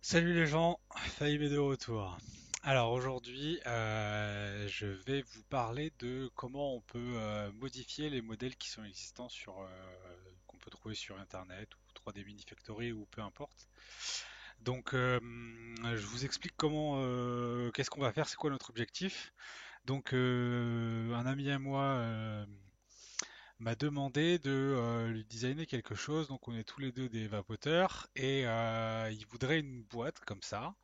Salut les gens, Faïm est de retour. Alors aujourd'hui, je vais vous parler de comment on peut modifier les modèles qui sont existants qu'on peut trouver sur Internet ou 3D Mini Factory ou peu importe. Donc, je vous explique qu'est-ce qu'on va faire, c'est quoi notre objectif. Donc, un ami à moi m'a demandé de lui designer quelque chose. Donc, on est tous les deux des vapoteurs et il voudrait une boîte comme ça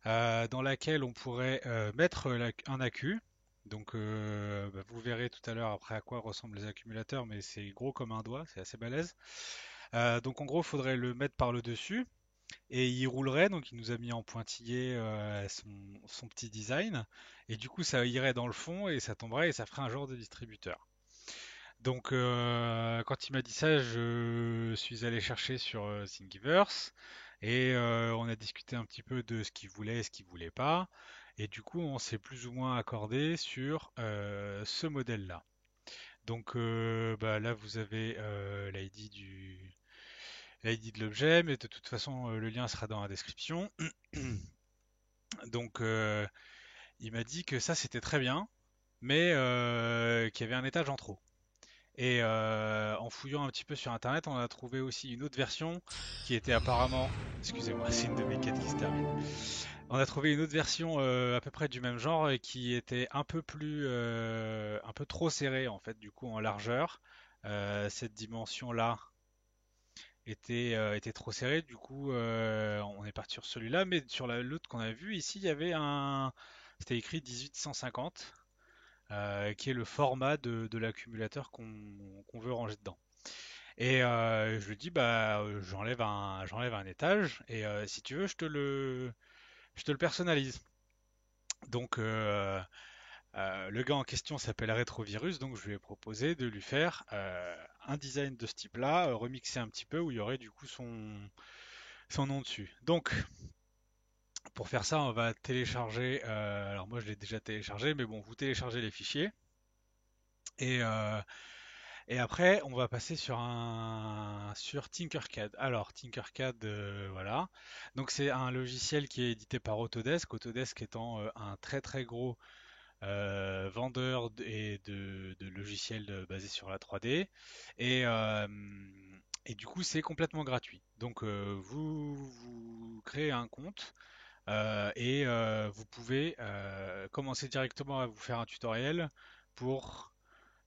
dans laquelle on pourrait mettre un accu. Donc bah, vous verrez tout à l'heure après à quoi ressemblent les accumulateurs, mais c'est gros comme un doigt, c'est assez balèze. Donc en gros, il faudrait le mettre par le dessus et il roulerait. Donc il nous a mis en pointillé son petit design et du coup ça irait dans le fond et ça tomberait et ça ferait un genre de distributeur. Donc quand il m'a dit ça, je suis allé chercher sur Thingiverse et on a discuté un petit peu de ce qu'il voulait et ce qu'il voulait pas. Et du coup, on s'est plus ou moins accordé sur ce modèle-là. Donc bah, là, vous avez l'ID de l'objet, mais de toute façon, le lien sera dans la description. Donc il m'a dit que ça, c'était très bien, mais qu'il y avait un étage en trop. Et en fouillant un petit peu sur internet, on a trouvé aussi une autre version qui était apparemment, excusez-moi, c'est une de mes quêtes qui se termine. On a trouvé une autre version à peu près du même genre et qui était un peu trop serrée en fait, du coup en largeur. Cette dimension-là était trop serrée, du coup on est parti sur celui-là, mais sur l'autre qu'on a vu ici, il y avait c'était écrit 1850 qui est le format de l'accumulateur qu'on veut ranger dedans. Et je lui dis, bah, j'enlève un étage, et si tu veux, je te le personnalise. Donc, le gars en question s'appelle Retrovirus, donc je lui ai proposé de lui faire un design de ce type-là, remixé un petit peu, où il y aurait du coup son nom dessus. Donc, pour faire ça, on va télécharger, alors moi je l'ai déjà téléchargé, mais bon, vous téléchargez les fichiers, et Et après, on va passer sur Tinkercad. Alors, Tinkercad, voilà. Donc, c'est un logiciel qui est édité par Autodesk. Autodesk étant un très très gros vendeur de logiciels basés sur la 3D. Et, euh, et du coup, c'est complètement gratuit. Donc, vous créez un compte et vous pouvez commencer directement à vous faire un tutoriel pour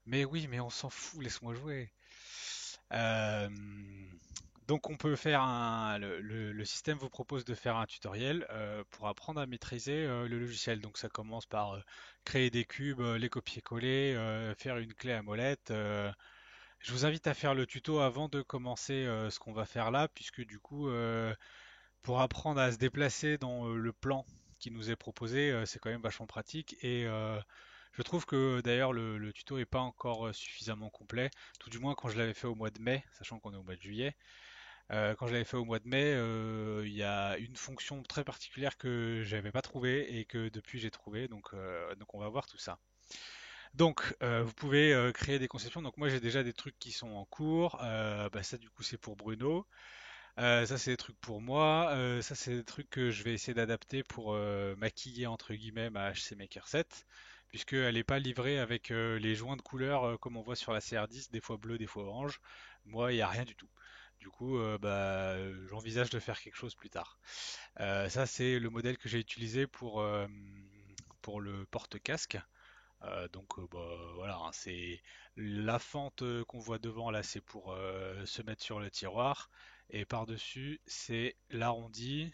mais oui, mais on s'en fout, laisse-moi jouer. Euh, donc on peut faire le système vous propose de faire un tutoriel pour apprendre à maîtriser le logiciel. Donc ça commence par créer des cubes, les copier-coller, faire une clé à molette. Je vous invite à faire le tuto avant de commencer ce qu'on va faire là, puisque du coup, pour apprendre à se déplacer dans le plan qui nous est proposé, c'est quand même vachement pratique. Et je trouve que d'ailleurs le tuto est pas encore suffisamment complet, tout du moins quand je l'avais fait au mois de mai, sachant qu'on est au mois de juillet. Quand je l'avais fait au mois de mai, il y a une fonction très particulière que j'avais pas trouvée et que depuis j'ai trouvé, donc on va voir tout ça. Donc, vous pouvez créer des conceptions. Donc, moi, j'ai déjà des trucs qui sont en cours. Bah, ça, du coup, c'est pour Bruno. Ça, c'est des trucs pour moi. Ça, c'est des trucs que je vais essayer d'adapter pour maquiller entre guillemets ma HC Maker 7, puisqu'elle n'est pas livrée avec les joints de couleurs comme on voit sur la CR10, des fois bleu, des fois orange. Moi, il n'y a rien du tout. Du coup, bah, j'envisage de faire quelque chose plus tard. Ça, c'est le modèle que j'ai utilisé pour le porte-casque. Bah, voilà, hein, c'est la fente qu'on voit devant là, c'est pour se mettre sur le tiroir, et par-dessus, c'est l'arrondi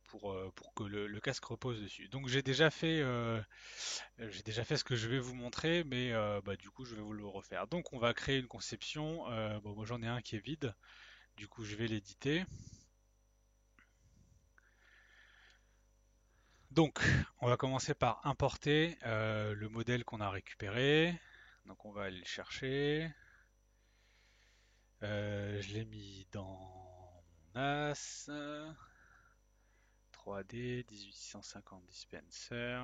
pour que le casque repose dessus. Donc j'ai déjà fait ce que je vais vous montrer, mais bah, du coup, je vais vous le refaire. Donc, on va créer une conception. Bon, moi, j'en ai un qui est vide. Du coup, je vais l'éditer. Donc, on va commencer par importer le modèle qu'on a récupéré. Donc, on va aller le chercher. Je l'ai mis dans mon NAS. 3D 1850 dispenser.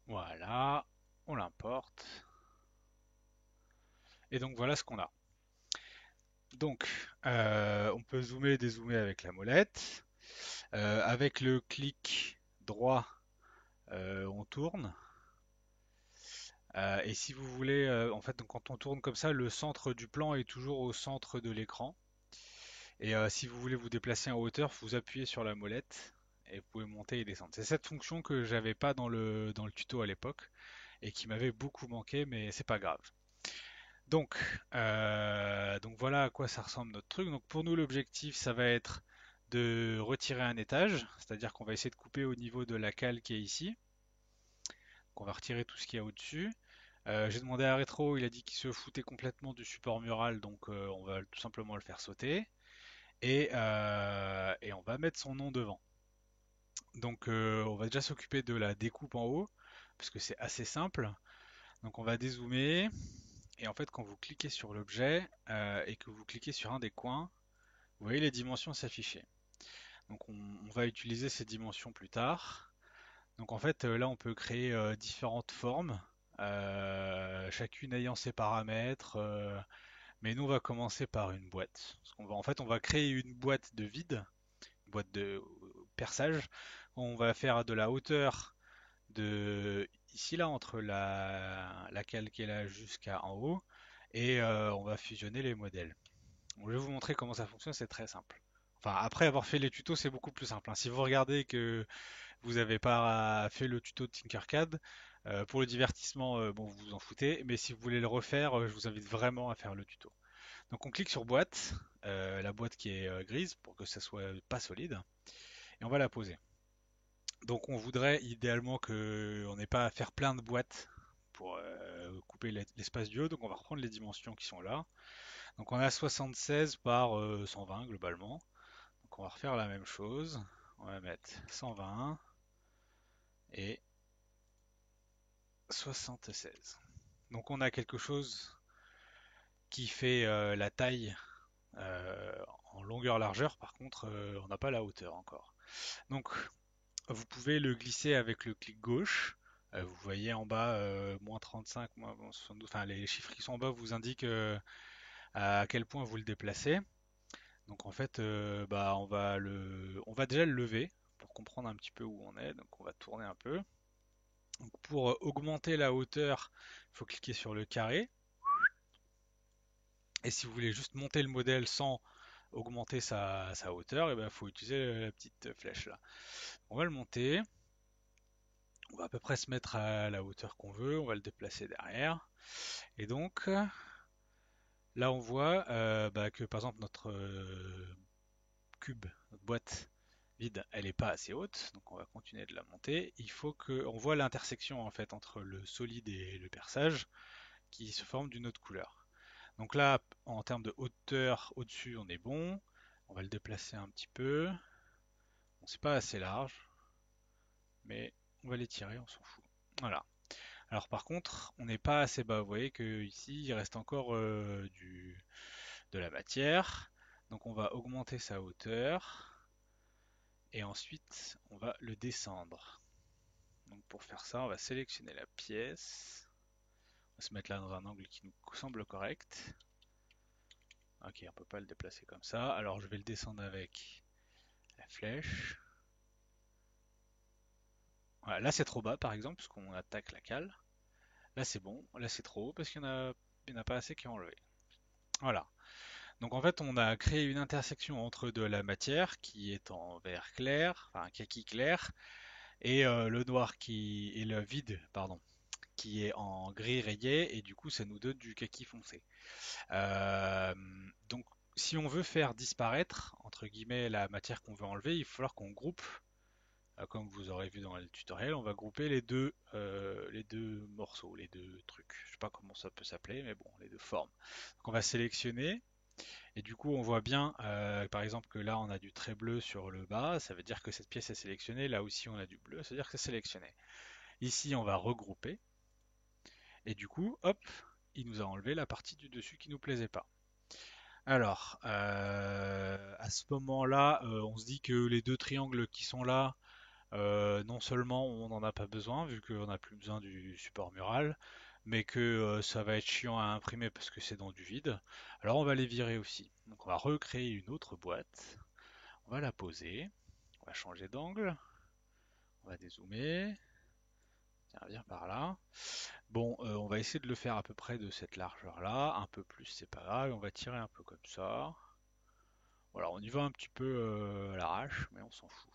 Voilà. on l'importe. Et donc voilà ce qu'on a. Donc on peut zoomer et dézoomer avec la molette. Avec le clic droit, on tourne. Et si vous voulez, en fait, donc, quand on tourne comme ça, le centre du plan est toujours au centre de l'écran. Et si vous voulez vous déplacer en hauteur, vous appuyez sur la molette et vous pouvez monter et descendre. C'est cette fonction que j'avais pas dans le tuto à l'époque et qui m'avait beaucoup manqué, mais c'est pas grave. Donc, donc voilà à quoi ça ressemble notre truc. Donc pour nous, l'objectif, ça va être de retirer un étage, c'est-à-dire qu'on va essayer de couper au niveau de la cale qui est ici. On va retirer tout ce qu'il y a au-dessus. J'ai demandé à Rétro, il a dit qu'il se foutait complètement du support mural, donc on va tout simplement le faire sauter. Et on va mettre son nom devant. Donc on va déjà s'occuper de la découpe en haut, parce que c'est assez simple. Donc on va dézoomer, et en fait quand vous cliquez sur l'objet et que vous cliquez sur un des coins, vous voyez les dimensions s'afficher. Donc on va utiliser ces dimensions plus tard. Donc en fait là on peut créer différentes formes, chacune ayant ses paramètres. Mais nous on va commencer par une boîte. En fait on va créer une boîte de vide, une boîte de perçage. On va faire de la hauteur de ici là entre la cale qui est là jusqu'à en haut et on va fusionner les modèles. Donc, je vais vous montrer comment ça fonctionne, c'est très simple. Enfin, après avoir fait les tutos, c'est beaucoup plus simple, hein. Si vous regardez que vous n'avez pas fait le tuto de Tinkercad, pour le divertissement, bon, vous vous en foutez, mais si vous voulez le refaire, je vous invite vraiment à faire le tuto. Donc on clique sur boîte, la boîte qui est grise pour que ça soit pas solide, et on va la poser. Donc on voudrait idéalement qu'on n'ait pas à faire plein de boîtes pour couper l'espace du haut, donc on va reprendre les dimensions qui sont là. Donc on a 76 par 120 globalement. Donc on va refaire la même chose. On va mettre 120 et 76. Donc on a quelque chose qui fait la taille en longueur-largeur, par contre on n'a pas la hauteur encore. Donc vous pouvez le glisser avec le clic gauche. Vous voyez en bas moins 35, moins 72, enfin les chiffres qui sont en bas vous indiquent à quel point vous le déplacez. Donc en fait, bah, on va déjà le lever pour comprendre un petit peu où on est. Donc on va tourner un peu. Donc, pour augmenter la hauteur, il faut cliquer sur le carré. Et si vous voulez juste monter le modèle sans augmenter sa hauteur, il faut utiliser la petite flèche là. On va le monter. On va à peu près se mettre à la hauteur qu'on veut. On va le déplacer derrière. Et donc là, on voit bah, que par exemple notre cube, notre boîte vide, elle n'est pas assez haute, donc on va continuer de la monter. Il faut qu'on voit l'intersection en fait entre le solide et le perçage qui se forme d'une autre couleur. Donc là, en termes de hauteur au-dessus, on est bon. On va le déplacer un petit peu. Bon, c'est pas assez large, mais on va l'étirer, on s'en fout. Voilà. Alors par contre, on n'est pas assez bas. Vous voyez que ici, il reste encore de la matière. Donc on va augmenter sa hauteur. Et ensuite, on va le descendre. Donc pour faire ça, on va sélectionner la pièce. On va se mettre là dans un angle qui nous semble correct. Ok, on ne peut pas le déplacer comme ça. Alors je vais le descendre avec la flèche. Voilà, là c'est trop bas par exemple, parce qu'on attaque la cale. Là c'est bon, là c'est trop haut parce qu'il n'y en a pas assez qui ont enlevé. Voilà. Donc en fait on a créé une intersection entre de la matière qui est en vert clair, enfin kaki clair, et le noir qui est le vide, pardon, qui est en gris rayé, et du coup ça nous donne du kaki foncé. Euh, donc, si on veut faire disparaître, entre guillemets, la matière qu'on veut enlever, il va falloir qu'on groupe, comme vous aurez vu dans le tutoriel, on va grouper les deux morceaux, les deux trucs. Je sais pas comment ça peut s'appeler, mais bon, les deux formes. Donc, on va sélectionner, et du coup, on voit bien, par exemple, que là, on a du trait bleu sur le bas, ça veut dire que cette pièce est sélectionnée. Là aussi, on a du bleu, ça veut dire que c'est sélectionné. Ici, on va regrouper, et du coup, hop, il nous a enlevé la partie du dessus qui nous plaisait pas. Alors, à ce moment-là, on se dit que les deux triangles qui sont là, Non seulement on n'en a pas besoin, vu qu'on n'a plus besoin du support mural, mais que ça va être chiant à imprimer parce que c'est dans du vide. Alors on va les virer aussi. Donc on va recréer une autre boîte, on va la poser, on va changer d'angle, on va dézoomer, tiens, viens par là. Bon, on va essayer de le faire à peu près de cette largeur-là, un peu plus c'est pas grave, on va tirer un peu comme ça. Voilà, on y va un petit peu à l'arrache, mais on s'en fout.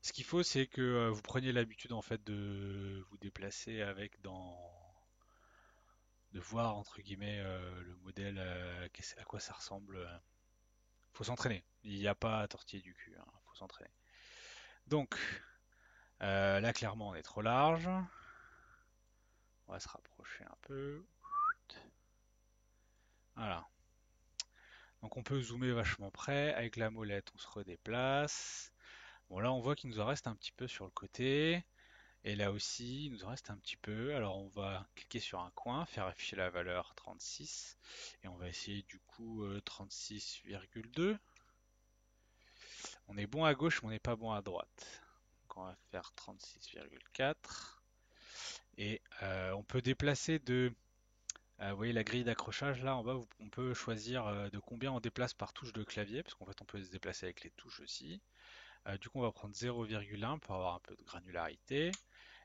Ce qu'il faut, c'est que vous preniez l'habitude en fait de vous déplacer avec de voir entre guillemets le modèle, à quoi ça ressemble. Faut s'entraîner. Il n'y a pas à tortiller du cul, hein, faut s'entraîner. Donc là, clairement, on est trop large. On va se rapprocher un peu. Voilà. Donc on peut zoomer vachement près. Avec la molette, on se redéplace. Bon, là, on voit qu'il nous en reste un petit peu sur le côté. Et là aussi, il nous en reste un petit peu. Alors on va cliquer sur un coin, faire afficher la valeur 36. Et on va essayer du coup 36,2. On est bon à gauche, mais on n'est pas bon à droite. Donc on va faire 36,4. Et on peut déplacer vous voyez la grille d'accrochage là en bas, on peut choisir de combien on déplace par touche de clavier, parce qu'en fait on peut se déplacer avec les touches aussi. Du coup on va prendre 0,1 pour avoir un peu de granularité.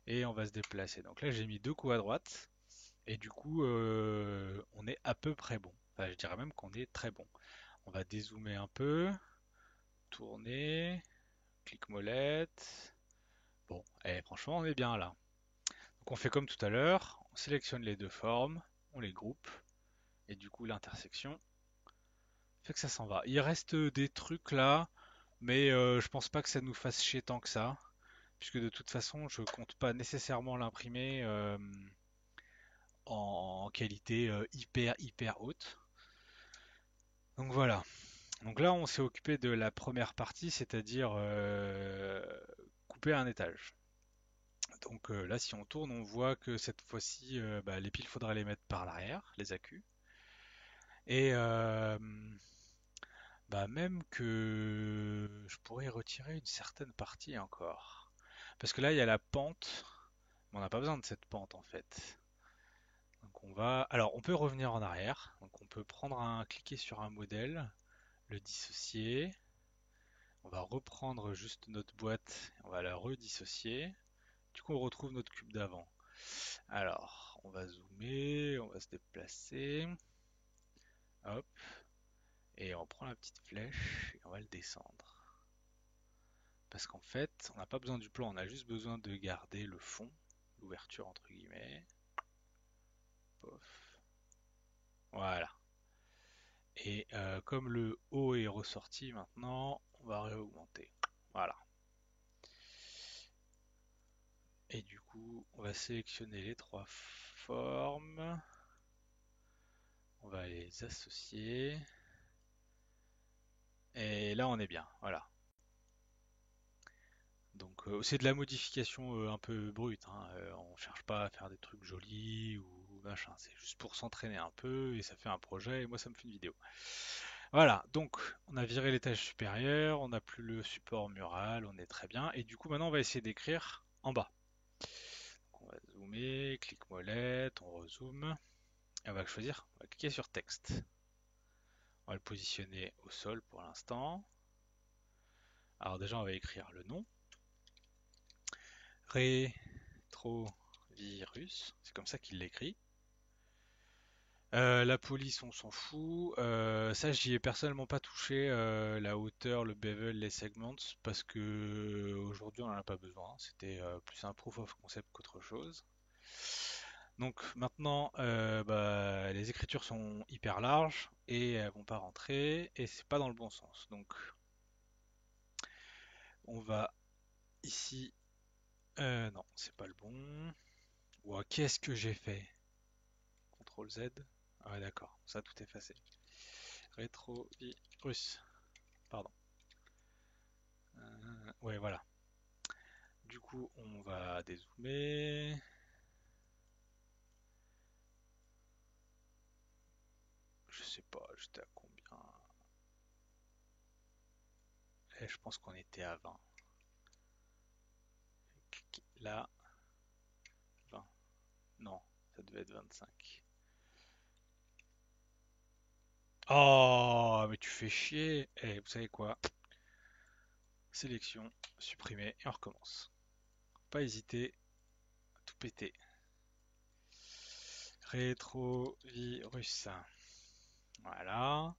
Et on va se déplacer. Donc là j'ai mis deux coups à droite. Et du coup on est à peu près bon. Enfin je dirais même qu'on est très bon. On va dézoomer un peu, tourner, clic molette. Bon, et franchement on est bien là. Donc on fait comme tout à l'heure, on sélectionne les deux formes, on les groupe, et du coup l'intersection fait que ça s'en va. Il reste des trucs là, mais je pense pas que ça nous fasse chier tant que ça, puisque de toute façon je compte pas nécessairement l'imprimer en qualité hyper haute. Donc voilà. Donc là on s'est occupé de la première partie, c'est-à-dire couper un étage. Donc là si on tourne on voit que cette fois-ci les piles faudra les mettre par l'arrière, les accus. Et même que je pourrais retirer une certaine partie encore. Parce que là, il y a la pente, mais on n'a pas besoin de cette pente en fait. Donc on va. Alors on peut revenir en arrière. Donc on peut cliquer sur un modèle, le dissocier. On va reprendre juste notre boîte, on va la redissocier. Du coup, on retrouve notre cube d'avant. Alors, on va zoomer, on va se déplacer. Hop. Et on prend la petite flèche et on va le descendre. Parce qu'en fait, on n'a pas besoin du plan, on a juste besoin de garder le fond, l'ouverture entre guillemets. Pof. Voilà. Et comme le haut est ressorti maintenant, on va réaugmenter. Voilà. Et du coup, on va sélectionner les trois formes. On va les associer. Et là, on est bien. Voilà. Donc c'est de la modification un peu brute, hein. On cherche pas à faire des trucs jolis ou machin, c'est juste pour s'entraîner un peu et ça fait un projet et moi ça me fait une vidéo. Voilà, donc on a viré l'étage supérieur, on n'a plus le support mural, on est très bien et du coup maintenant on va essayer d'écrire en bas. Donc, on va zoomer, clic molette, on rezoome et on va choisir, on va cliquer sur texte. On va le positionner au sol pour l'instant. Alors déjà on va écrire le nom. Rétrovirus, c'est comme ça qu'il l'écrit. La police, on s'en fout. Ça, j'y ai personnellement pas touché. La hauteur, le bevel, les segments, parce que aujourd'hui on en a pas besoin. C'était plus un proof of concept qu'autre chose. Donc maintenant, les écritures sont hyper larges et elles vont pas rentrer et c'est pas dans le bon sens. Donc on va ici. Non, c'est pas le bon. Ouah, qu'est-ce que j'ai fait? CTRL Z. Ah ouais, d'accord, ça a tout effacé. Rétrovirus. Pardon. Ouais, voilà. Du coup, on va dézoomer. Je sais pas, j'étais à combien? Je pense qu'on était à 20. là, 20. Non, ça devait être 25. Oh, mais tu fais chier. Eh, vous savez quoi? Sélection, supprimer et on recommence. Pas hésiter à tout péter. Rétrovirus. Voilà.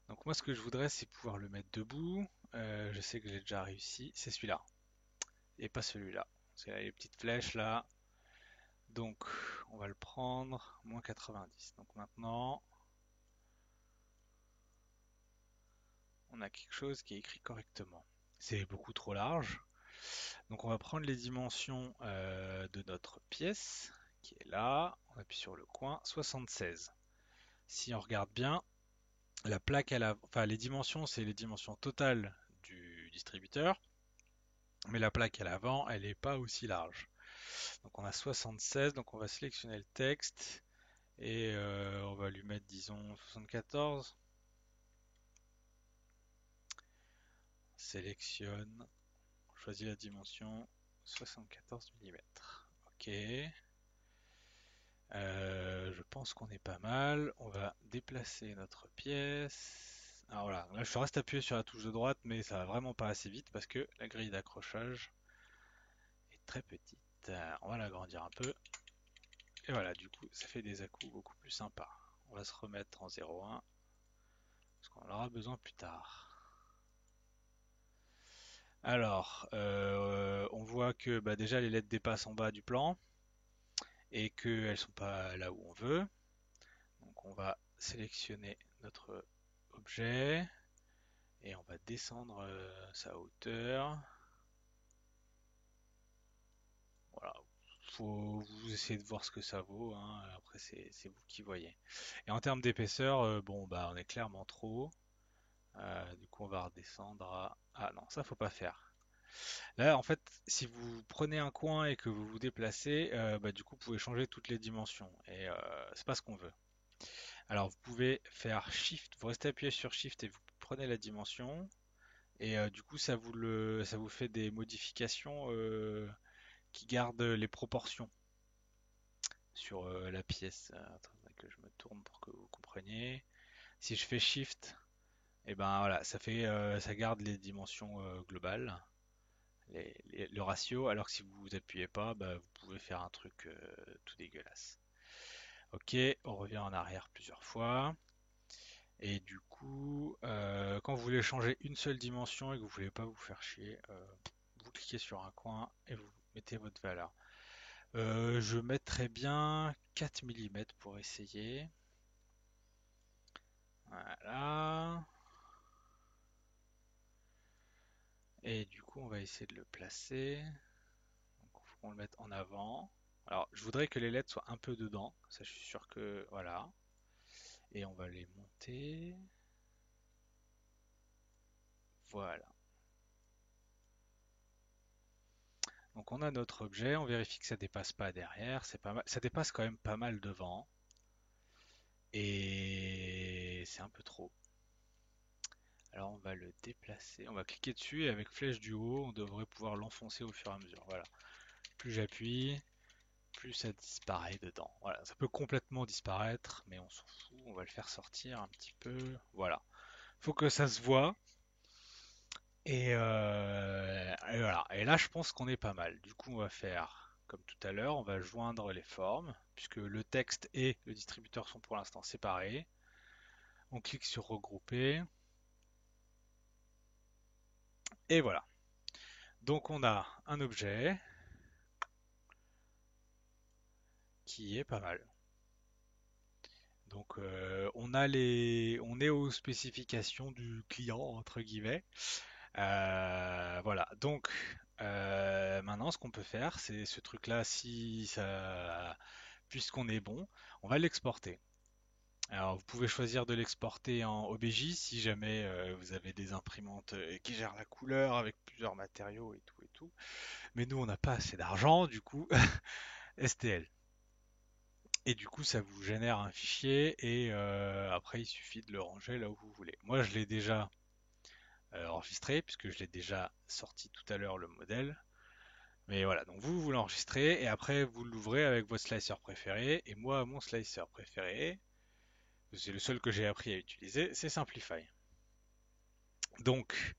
Donc moi ce que je voudrais c'est pouvoir le mettre debout. Je sais que j'ai déjà réussi. C'est celui-là. Et pas celui-là. Parce qu'il y a les petites flèches là. Donc on va le prendre. Moins 90. Donc maintenant on a quelque chose qui est écrit correctement. C'est beaucoup trop large. Donc on va prendre les dimensions de notre pièce qui est là. On appuie sur le coin. 76. Si on regarde bien, la plaque à la, enfin les dimensions, c'est les dimensions totales du distributeur, mais la plaque à l'avant, elle n'est pas aussi large. Donc on a 76, donc on va sélectionner le texte et on va lui mettre, disons, 74. Sélectionne, choisis la dimension 74 mm. Ok. Je pense qu'on est pas mal. On va déplacer notre pièce. Alors voilà, là je reste appuyé sur la touche de droite, mais ça va vraiment pas assez vite parce que la grille d'accrochage est très petite. On va l'agrandir un peu. Et voilà, du coup, ça fait des à-coups beaucoup plus sympas. On va se remettre en 0,1 parce qu'on en aura besoin plus tard. Alors, on voit que bah, déjà les lettres dépassent en bas du plan et qu'elles sont pas là où on veut. Donc on va sélectionner notre objet et on va descendre sa hauteur. Voilà, faut vous essayer de voir ce que ça vaut, hein. Après c'est vous qui voyez. Et en termes d'épaisseur, bon bah on est clairement trop. Du coup on va redescendre à... Ah non, ça faut pas faire. Là en fait, si vous prenez un coin et que vous vous déplacez, bah, du coup vous pouvez changer toutes les dimensions. Et c'est pas ce qu'on veut. Alors vous pouvez faire Shift, vous restez appuyé sur Shift et vous prenez la dimension. Et du coup ça vous fait des modifications qui gardent les proportions sur la pièce. Attendez que je me tourne pour que vous compreniez. Si je fais Shift, et ben voilà, ça garde les dimensions globales, le ratio, alors que si vous appuyez pas, bah, vous pouvez faire un truc tout dégueulasse. Ok, on revient en arrière plusieurs fois. Et du coup, quand vous voulez changer une seule dimension et que vous voulez pas vous faire chier, vous cliquez sur un coin et vous mettez votre valeur. Je mettrais bien 4 mm pour essayer. Voilà. Et du coup, on va essayer de le placer. Donc, faut qu'on le mette en avant. Alors, je voudrais que les lettres soient un peu dedans. Ça, je suis sûr que... Voilà. Et on va les monter. Voilà. Donc, on a notre objet. On vérifie que ça dépasse pas derrière. C'est pas mal. Ça dépasse quand même pas mal devant. Et c'est un peu trop. Alors, on va le déplacer. On va cliquer dessus et avec flèche du haut, on devrait pouvoir l'enfoncer au fur et à mesure. Voilà. Plus j'appuie, plus ça disparaît dedans. Voilà, ça peut complètement disparaître, mais on s'en fout, on va le faire sortir un petit peu. Voilà, faut que ça se voit. Et voilà, et là je pense qu'on est pas mal. Du coup, on va faire comme tout à l'heure, on va joindre les formes, puisque le texte et le distributeur sont pour l'instant séparés. On clique sur regrouper, et voilà. Donc on a un objet qui est pas mal. Donc on est aux spécifications du client entre guillemets. Voilà. Donc maintenant, ce qu'on peut faire, c'est ce truc-là, si ça, puisqu'on est bon, on va l'exporter. Alors, vous pouvez choisir de l'exporter en OBJ si jamais vous avez des imprimantes qui gèrent la couleur avec plusieurs matériaux et tout et tout. Mais nous, on n'a pas assez d'argent, du coup, STL. Et du coup, ça vous génère un fichier et après, il suffit de le ranger là où vous voulez. Moi, je l'ai déjà enregistré puisque je l'ai déjà sorti tout à l'heure le modèle. Mais voilà, donc vous l'enregistrez et après vous l'ouvrez avec votre slicer préféré. Et moi, mon slicer préféré, c'est le seul que j'ai appris à utiliser, c'est Simplify. Donc,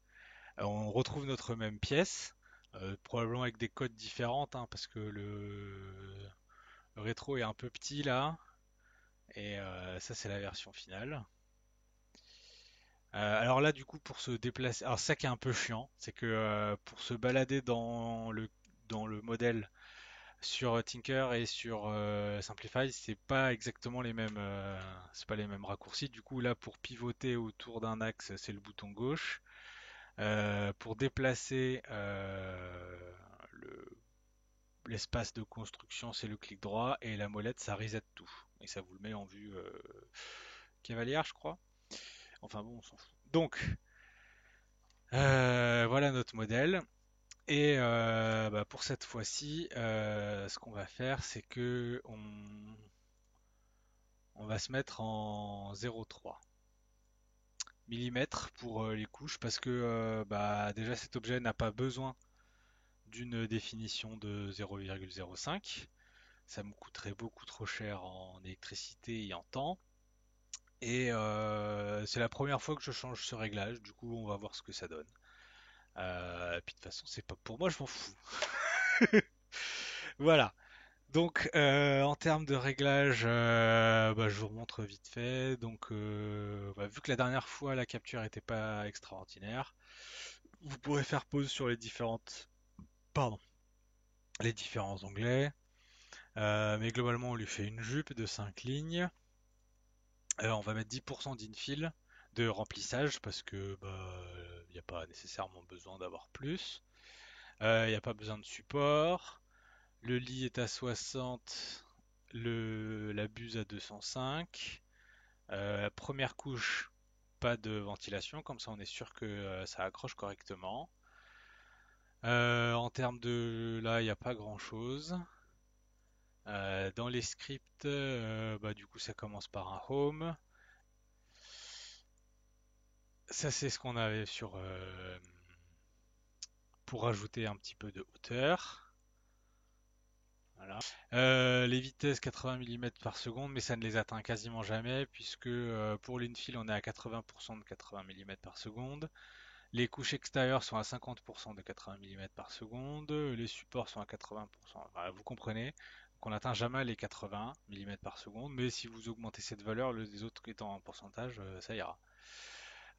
on retrouve notre même pièce, probablement avec des codes différentes, hein, parce que le rétro est un peu petit là. Et ça, c'est la version finale. Alors là, du coup, pour se déplacer, alors ça qui est un peu chiant, c'est que pour se balader dans le modèle sur Tinker et sur Simplify, c'est pas les mêmes raccourcis. Du coup, là, pour pivoter autour d'un axe, c'est le bouton gauche. Pour déplacer l'espace de construction, c'est le clic droit, et la molette, ça reset tout. Et ça vous le met en vue cavalière, je crois. Enfin bon, on s'en fout. Donc, voilà notre modèle. Et bah, pour cette fois-ci, ce qu'on va faire, c'est que on va se mettre en 0,3 mm pour les couches parce que bah, déjà cet objet n'a pas besoin d'une définition de 0,05. Ça me coûterait beaucoup trop cher en électricité et en temps. Et c'est la première fois que je change ce réglage, du coup on va voir ce que ça donne. Et puis de toute façon c'est pas pour moi, je m'en fous. Voilà. Donc, en termes de réglage, bah, je vous remontre vite fait. Donc, bah, vu que la dernière fois la capture n'était pas extraordinaire, vous pourrez faire pause sur pardon, les différents onglets. Mais globalement, on lui fait une jupe de 5 lignes. On va mettre 10% d'infill de remplissage parce que bah, il n'y a pas nécessairement besoin d'avoir plus. Il n'y a pas besoin de support. Le lit est à 60, la buse à 205. Première couche, pas de ventilation, comme ça on est sûr que ça accroche correctement. En termes de là, il n'y a pas grand chose. Dans les scripts, bah, du coup ça commence par un home. Ça c'est ce qu'on avait pour rajouter un petit peu de hauteur. Voilà. Les vitesses 80 mm par seconde, mais ça ne les atteint quasiment jamais, puisque pour l'infill on est à 80% de 80 mm par seconde. Les couches extérieures sont à 50% de 80 mm par seconde. Les supports sont à 80%. Voilà, vous comprenez qu'on n'atteint jamais les 80 mm par seconde, mais si vous augmentez cette valeur, les autres étant en pourcentage, ça ira.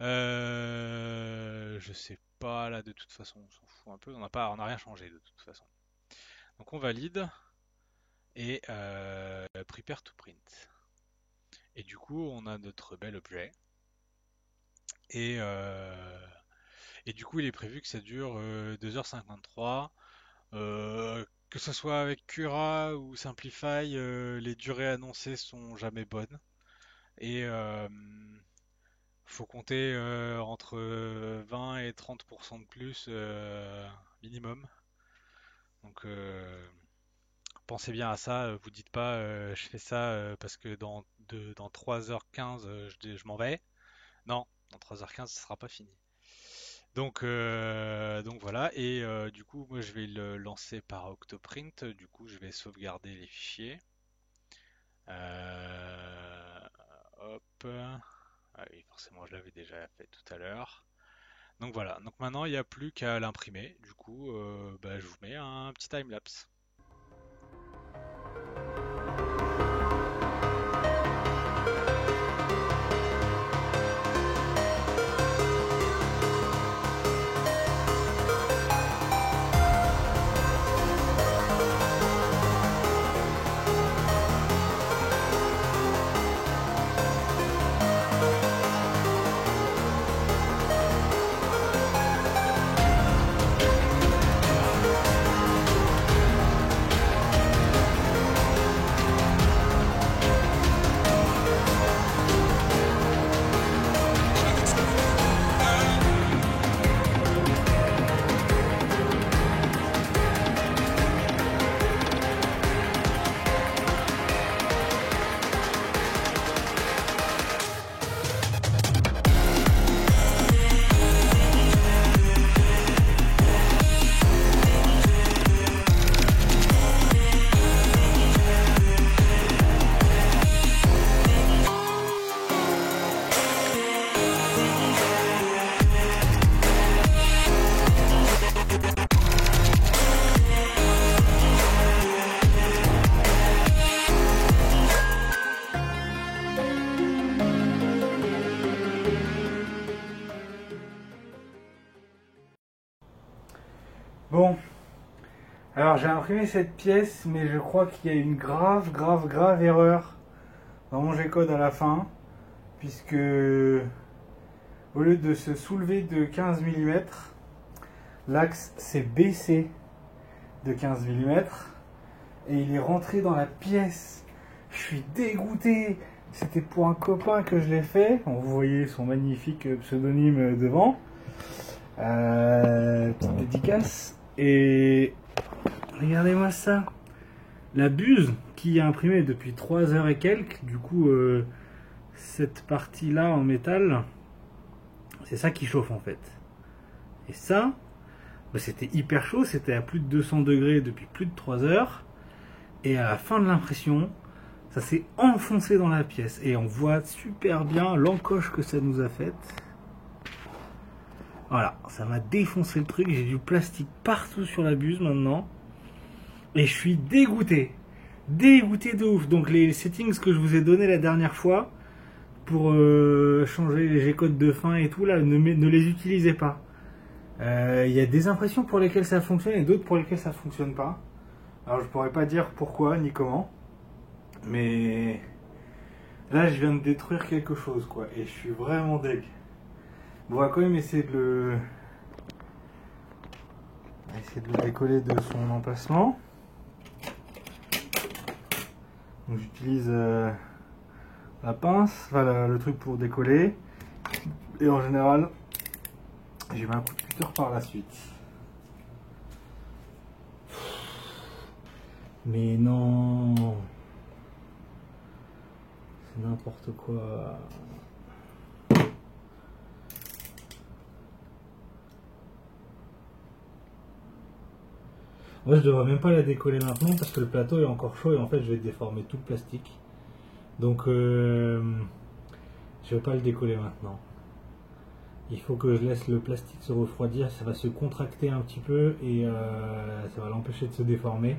Je sais pas, là de toute façon, on s'en fout un peu. On n'a rien changé de toute façon. Donc on valide et prepare to print. Et du coup, on a notre bel objet. Et, du coup, il est prévu que ça dure 2h53. Que ce soit avec Cura ou Simplify, les durées annoncées sont jamais bonnes. Et faut compter entre 20 et 30% de plus minimum. Donc pensez bien à ça, vous dites pas je fais ça parce que dans 3h15 je m'en vais. Non, dans 3h15 ce sera pas fini. Donc voilà, et du coup moi je vais le lancer par Octoprint, du coup je vais sauvegarder les fichiers. Euh, Hop, ah oui forcément je l'avais déjà fait tout à l'heure. Donc voilà, donc maintenant il n'y a plus qu'à l'imprimer, du coup bah, je vous mets un petit timelapse. Bon, alors j'ai imprimé cette pièce, mais je crois qu'il y a une grave erreur dans mon G-code à la fin, puisque au lieu de se soulever de 15 mm, l'axe s'est baissé de 15 mm et il est rentré dans la pièce. Je suis dégoûté. C'était pour un copain que je l'ai fait. Bon, vous voyez son magnifique pseudonyme devant. Petite dédicace. Et regardez-moi ça. La buse qui est imprimée depuis 3 heures et quelques. Du coup, cette partie-là en métal, c'est ça qui chauffe en fait. Et ça, bah, c'était hyper chaud. C'était à plus de 200 degrés depuis plus de 3 heures. Et à la fin de l'impression, ça s'est enfoncé dans la pièce. Et on voit super bien l'encoche que ça nous a faite. Voilà, ça m'a défoncé le truc. J'ai du plastique partout sur la buse maintenant. Et je suis dégoûté. Dégoûté de ouf. Donc les settings que je vous ai donné la dernière fois pour changer les G-codes de fin et tout, là, ne les utilisez pas. Il y a des impressions pour lesquelles ça fonctionne et d'autres pour lesquelles ça fonctionne pas. Alors je pourrais pas dire pourquoi ni comment. Mais là, je viens de détruire quelque chose, quoi. Et je suis vraiment deg. Bon, on va quand même essayer de le décoller de son emplacement. Donc j'utilise la pince, enfin le truc pour décoller. Et en général, j'ai mis un coup de cutter par la suite. Mais non, c'est n'importe quoi. Moi, je devrais même pas la décoller maintenant parce que le plateau est encore chaud et en fait, je vais déformer tout le plastique. Donc, je vais pas le décoller maintenant. Il faut que je laisse le plastique se refroidir, ça va se contracter un petit peu et ça va l'empêcher de se déformer.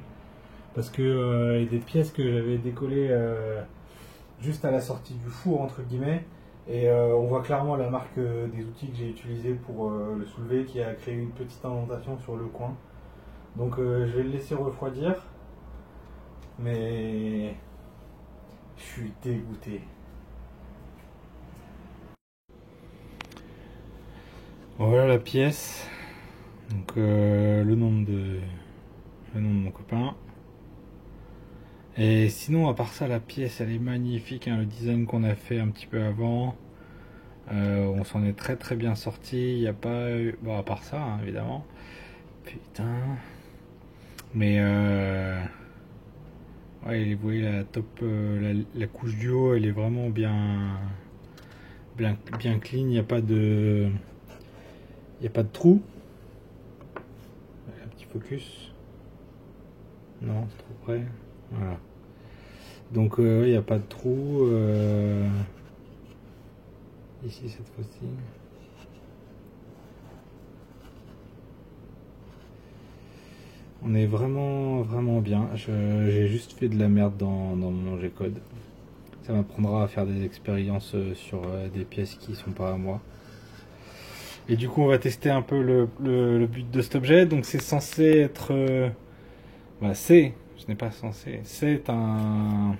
Parce que il y a des pièces que j'avais décollées juste à la sortie du four, entre guillemets, et on voit clairement la marque des outils que j'ai utilisés pour le soulever qui a créé une petite indentation sur le coin. Donc je vais le laisser refroidir, mais je suis dégoûté. Voilà la pièce. Donc le nom de mon copain. Et sinon, à part ça, la pièce elle est magnifique, hein, le design qu'on a fait un petit peu avant. On s'en est très bien sorti. Il n'y a pas eu... Bon, à part ça, hein, évidemment. Putain. Mais ouais, vous voyez la top, la couche du haut, elle est vraiment bien clean. Il n'y a pas de, il y a pas de trou. Un petit focus. Non, c'est trop près. Voilà. Donc il n'y a pas de trou ici cette fois-ci. On est vraiment bien. J'ai juste fait de la merde dans mon G-code. Ça m'apprendra à faire des expériences sur des pièces qui sont pas à moi. Et du coup, on va tester un peu le but de cet objet. Donc, c'est censé être. Je n'ai pas censé. C'est un.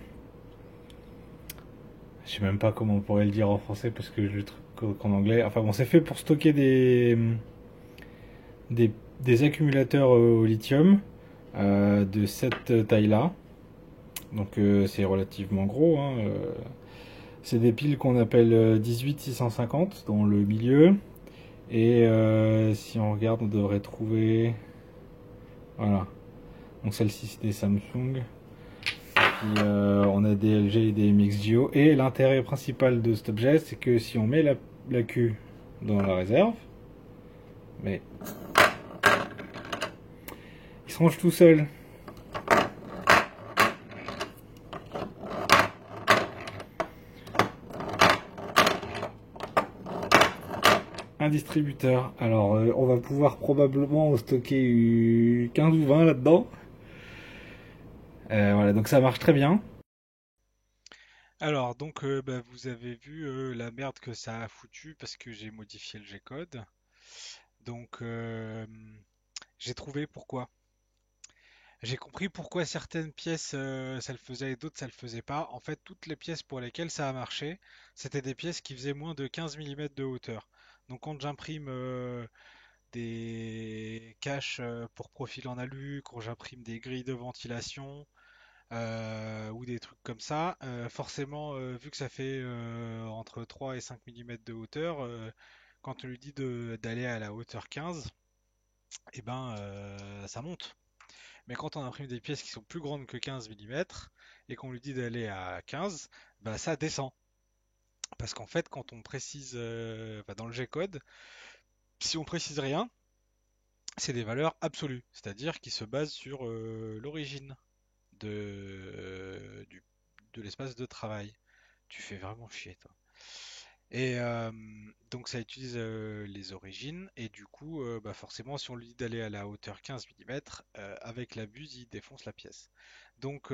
Je sais même pas comment on pourrait le dire en français parce que je le truc qu'en anglais. Enfin bon, c'est fait pour stocker des accumulateurs au lithium de cette taille-là. Donc c'est relativement gros, hein. C'est des piles qu'on appelle 18650 dans le milieu. Et si on regarde, on devrait trouver. Voilà. Donc celle-ci, c'est des Samsung. Puis on a des LG et des MXGO. Et l'intérêt principal de cet objet, c'est que si on met la queue dans la réserve, mais il se range tout seul. Un distributeur. Alors, on va pouvoir probablement stocker 15 ou 20 là-dedans. Voilà, donc ça marche très bien. Alors, donc, bah, vous avez vu la merde que ça a foutu parce que j'ai modifié le G-code. Donc, J'ai trouvé pourquoi. J'ai compris pourquoi certaines pièces ça le faisait et d'autres ça le faisait pas. En fait, toutes les pièces pour lesquelles ça a marché, c'était des pièces qui faisaient moins de 15 mm de hauteur. Donc quand j'imprime des caches pour profil en alu, quand j'imprime des grilles de ventilation ou des trucs comme ça, forcément, vu que ça fait entre 3 et 5 mm de hauteur, quand on lui dit d'aller à la hauteur 15, et ben ça monte. Mais quand on imprime des pièces qui sont plus grandes que 15 mm et qu'on lui dit d'aller à 15, bah ça descend. Parce qu'en fait, quand on précise bah, dans le G-code, si on précise rien, c'est des valeurs absolues, c'est-à-dire qui se basent sur l'origine de, du- de l'espace de travail. Tu fais vraiment chier, toi. Et donc ça utilise les origines, et du coup, bah forcément, si on lui dit d'aller à la hauteur 15 mm, avec la buse, il défonce la pièce. Donc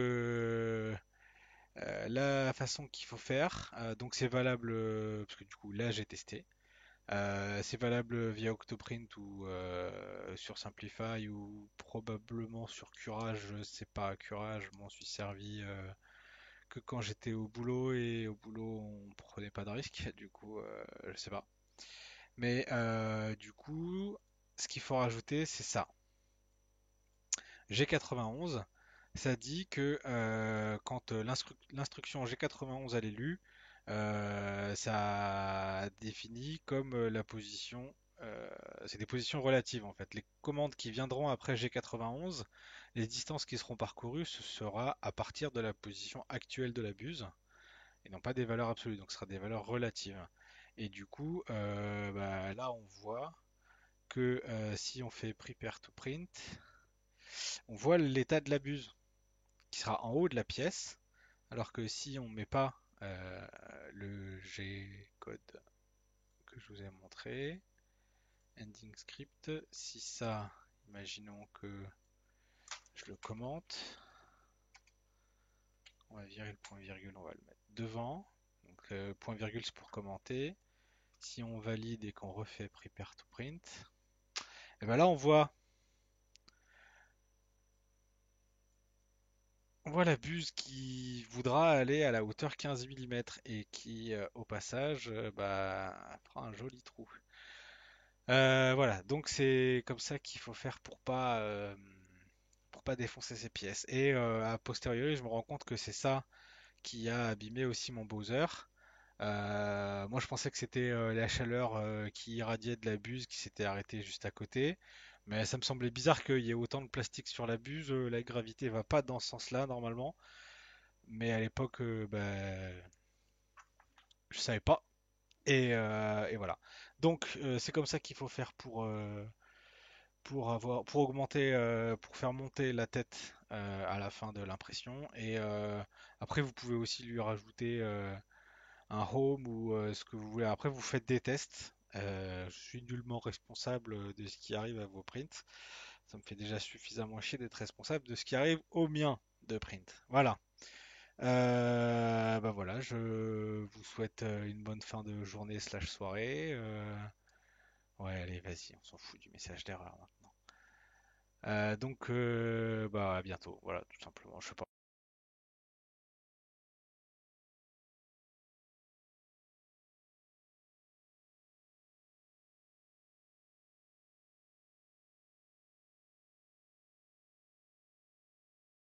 la façon qu'il faut faire, donc c'est valable, parce que du coup là j'ai testé, c'est valable via Octoprint ou sur Simplify ou probablement sur Curage, je sais pas, Curage, je m'en suis servi que quand j'étais au boulot et au boulot on prenait pas de risque, du coup je sais pas. Mais du coup, ce qu'il faut rajouter c'est ça. G91, ça dit que quand l'instruction G91 elle est lue, ça définit comme la position, c'est des positions relatives en fait. Les commandes qui viendront après G91, les distances qui seront parcourues, ce sera à partir de la position actuelle de la buse et non pas des valeurs absolues, donc ce sera des valeurs relatives. Et du coup, bah, là on voit que si on fait prepare to print, on voit l'état de la buse qui sera en haut de la pièce, alors que si on ne met pas le G-code que je vous ai montré, ending script, si ça, imaginons que je le commente, on va virer le point virgule, on va le mettre devant, donc point virgule c'est pour commenter, si on valide et qu'on refait prepare to print, et ben là on voit la buse qui voudra aller à la hauteur 15 mm et qui, au passage, bah, fera un joli trou. Voilà, donc c'est comme ça qu'il faut faire pour pas défoncer ces pièces. Et a posteriori, je me rends compte que c'est ça qui a abîmé aussi mon Bowser. Moi, je pensais que c'était la chaleur qui irradiait de la buse qui s'était arrêtée juste à côté. Mais ça me semblait bizarre qu'il y ait autant de plastique sur la buse. La gravité va pas dans ce sens-là normalement. Mais à l'époque, je savais pas. Et voilà. Donc, c'est comme ça qu'il faut faire pour augmenter, pour faire monter la tête à la fin de l'impression. Et après, vous pouvez aussi lui rajouter un home ou ce que vous voulez. Après, vous faites des tests. Je suis nullement responsable de ce qui arrive à vos prints. Ça me fait déjà suffisamment chier d'être responsable de ce qui arrive au mien de print. Voilà. Bah voilà, je vous souhaite une bonne fin de journée slash soirée. Ouais, allez, vas-y, on s'en fout du message d'erreur maintenant. Donc, bah à bientôt. Voilà, tout simplement. Je sais pas.